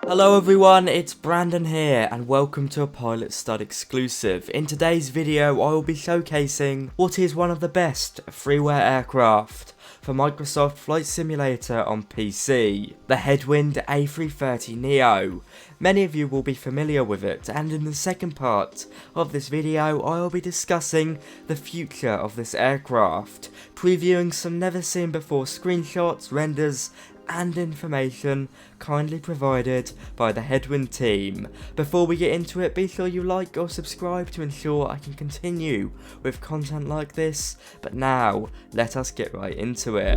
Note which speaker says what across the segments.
Speaker 1: Hello everyone, it's Brandon here and welcome to a Pilot Stud exclusive. In today's video I will be showcasing what is one of the best freeware aircraft for Microsoft Flight Simulator on PC, the Headwind A330 Neo. Many of you will be familiar with it, and in the second part of this video I will be discussing the future of this aircraft, previewing some never seen before screenshots, renders and information kindly provided by the Headwind team. Before we get into it, be sure you like or subscribe to ensure I can continue with content like this, but now let us get right into it.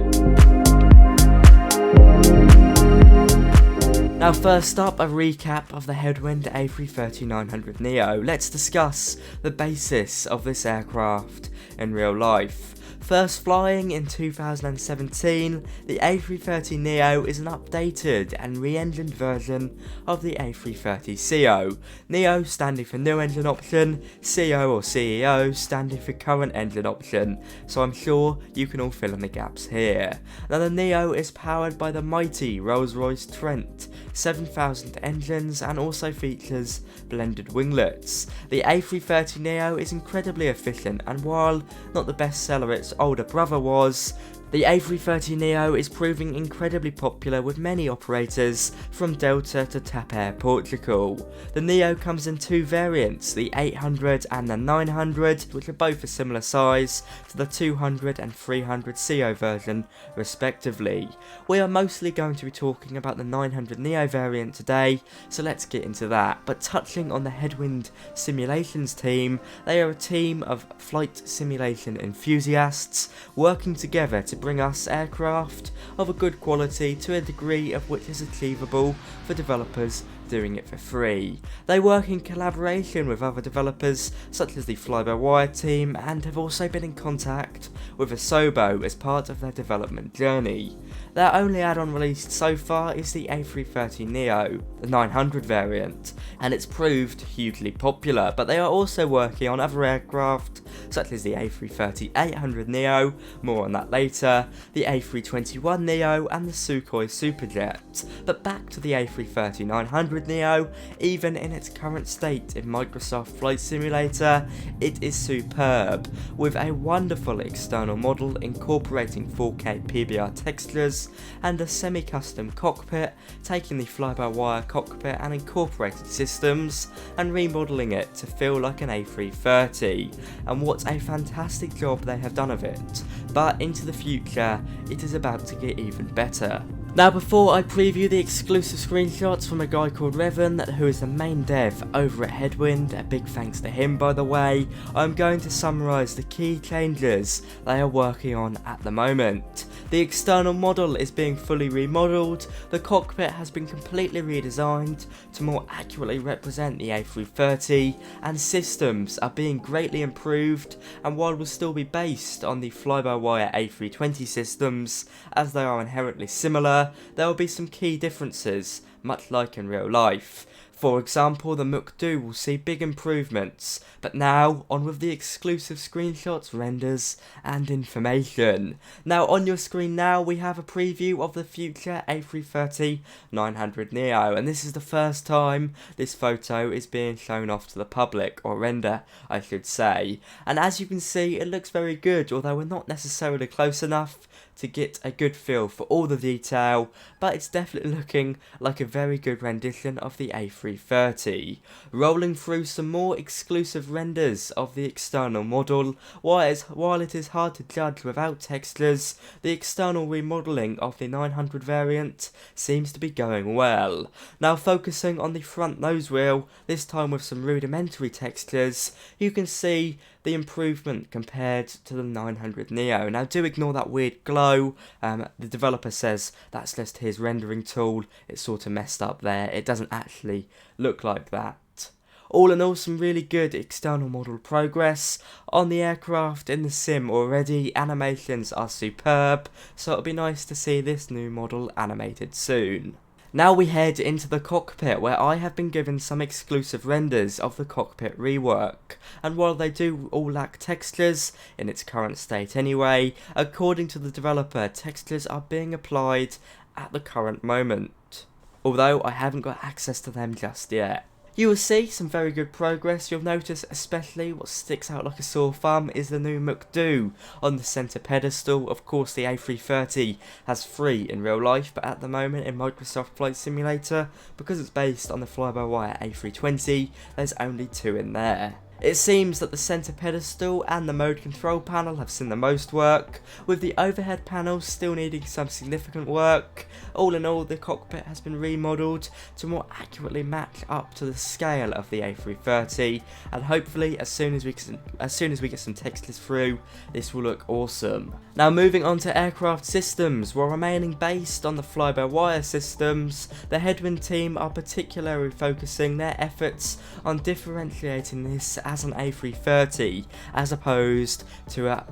Speaker 1: Now first up, a recap of the Headwind A330-900 Neo. Let's discuss the basis of this aircraft in real life. First flying in 2017, the A330 Neo is an updated and re-engined version of the A330ceo. Neo standing for new engine option, CEO or CEO standing for current engine option, so I'm sure you can all fill in the gaps here. Now the Neo is powered by the mighty Rolls-Royce Trent 7000 engines and also features blended winglets. The A330 Neo is incredibly efficient, and while not the best seller its older brother was, the A330 Neo is proving incredibly popular with many operators from Delta to TAP Air Portugal. The Neo comes in two variants, the 800 and the 900, which are both a similar size to the 200 and 300 CEO version respectively. We are mostly going to be talking about the 900 Neo variant today, so let's get into that. But touching on the Headwind Simulations team, they are a team of flight simulation enthusiasts working together to bring us aircraft of a good quality to a degree of which is achievable for developers doing it for free. They work in collaboration with other developers such as the Fly-by-Wire team, and have also been in contact with Asobo as part of their development journey. Their only add-on released so far is the A330 Neo, the 900 variant, and it's proved hugely popular, but they are also working on other aircraft such as the A330-800 Neo, more on that later, the A321 Neo and the Sukhoi Superjet. But back to the A330-900 Neo, even in its current state in Microsoft Flight Simulator, it is superb, with a wonderful external model incorporating 4K PBR textures and a semi-custom cockpit, taking the fly-by-wire cockpit and incorporated systems and remodelling it to feel like an A330, and what a fantastic job they have done of it. But into the future, it is about to get even better. Now before I preview the exclusive screenshots from a guy called Revan, who is the main dev over at Headwind, a big thanks to him by the way, I'm going to summarise the key changes they are working on at the moment. The external model is being fully remodelled, the cockpit has been completely redesigned to more accurately represent the A330, and systems are being greatly improved, and while will still be based on the fly-by-wire A320 systems, as they are inherently similar, there will be some key differences, much like in real life. For example, the MCDU will see big improvements, but now on with the exclusive screenshots, renders and information. Now on your screen now we have a preview of the future A330-900 Neo, and this is the first time this photo is being shown off to the public, or render I should say, and as you can see it looks very good, although we're not necessarily close enough to get a good feel for all the detail, but it's definitely looking like a very good rendition of the A330. Rolling through some more exclusive renders of the external model, while it is hard to judge without textures, the external remodelling of the 900 variant seems to be going well. Now focusing on the front nose wheel, this time with some rudimentary textures, you can see the improvement compared to the 900 Neo. Now do ignore that weird glow, the developer says that's just his rendering tool, it's sort of messed up there, it doesn't actually look like that. All in all, some really good external model progress on the aircraft in the sim already, animations are superb, so it'll be nice to see this new model animated soon. Now we head into the cockpit, where I have been given some exclusive renders of the Cockpit Rework, and while they do all lack textures, in its current state anyway, according to the developer, textures are being applied at the current moment. although I haven't got access to them just yet. You will see some very good progress. You'll notice especially what sticks out like a sore thumb is the new MCDU on the centre pedestal. Of course the A330 has 3 in real life, but at the moment in Microsoft Flight Simulator, because it's based on the fly-by-wire A320, there's only 2 in there. It seems that the centre pedestal and the mode control panel have seen the most work, with the overhead panel still needing some significant work. All in all, the cockpit has been remodelled to more accurately match up to the scale of the A330, and hopefully as soon as we get some textures through, this will look awesome. Now moving on to aircraft systems, while remaining based on the fly-by-wire systems, the Headwind team are particularly focusing their efforts on differentiating this as an A330 as opposed to a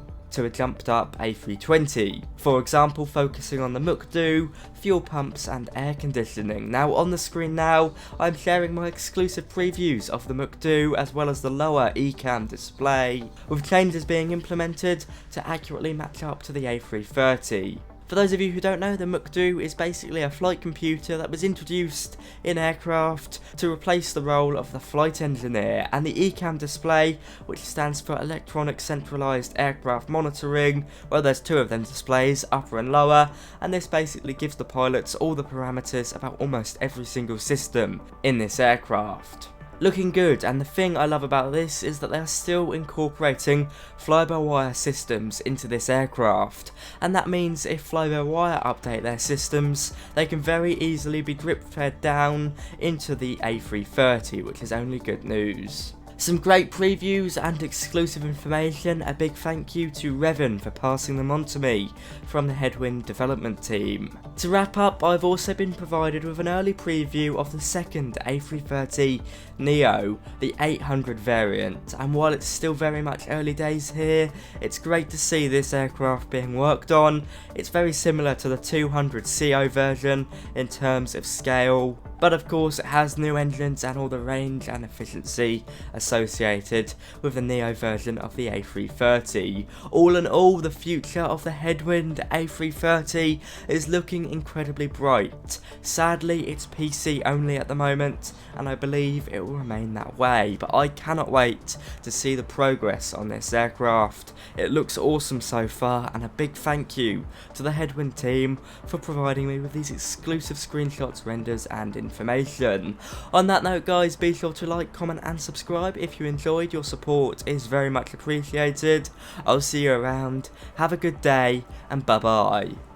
Speaker 1: jumped up A320. For example, focusing on the MCDU, fuel pumps and air conditioning. Now on the screen now, I'm sharing my exclusive previews of the MCDU as well as the lower ECAM display, with changes being implemented to accurately match up to the A330. For those of you who don't know, the MCDU is basically a flight computer that was introduced in aircraft to replace the role of the flight engineer, and the ECAM display, which stands for Electronic Centralized Aircraft Monitoring, well there's 2 of them displays, upper and lower, and this basically gives the pilots all the parameters about almost every single system in this aircraft. Looking good, and the thing I love about this is that they are still incorporating fly-by-wire systems into this aircraft, and that means if fly-by-wire update their systems, they can very easily be drip-fed down into the A330, which is only good news. Some great previews and exclusive information. A big thank you to Revan for passing them on to me from the Headwind development team. To wrap up, I've also been provided with an early preview of the second A330 Neo, the 800 variant, and while it's still very much early days here, it's great to see this aircraft being worked on. It's very similar to the 200 CO version in terms of scale, but of course it has new engines and all the range and efficiency associated with the Neo version of the A330. All in all, the future of the Headwind A330 is looking incredibly bright. Sadly, it's PC only at the moment, and I believe it will remain that way, but I cannot wait to see the progress on this aircraft. It looks awesome so far, and a big thank you to the Headwind team for providing me with these exclusive screenshots, renders and information. On that note guys, be sure to like, comment and subscribe if you enjoyed. Your support is very much appreciated. I'll see you around. Have a good day and bye bye.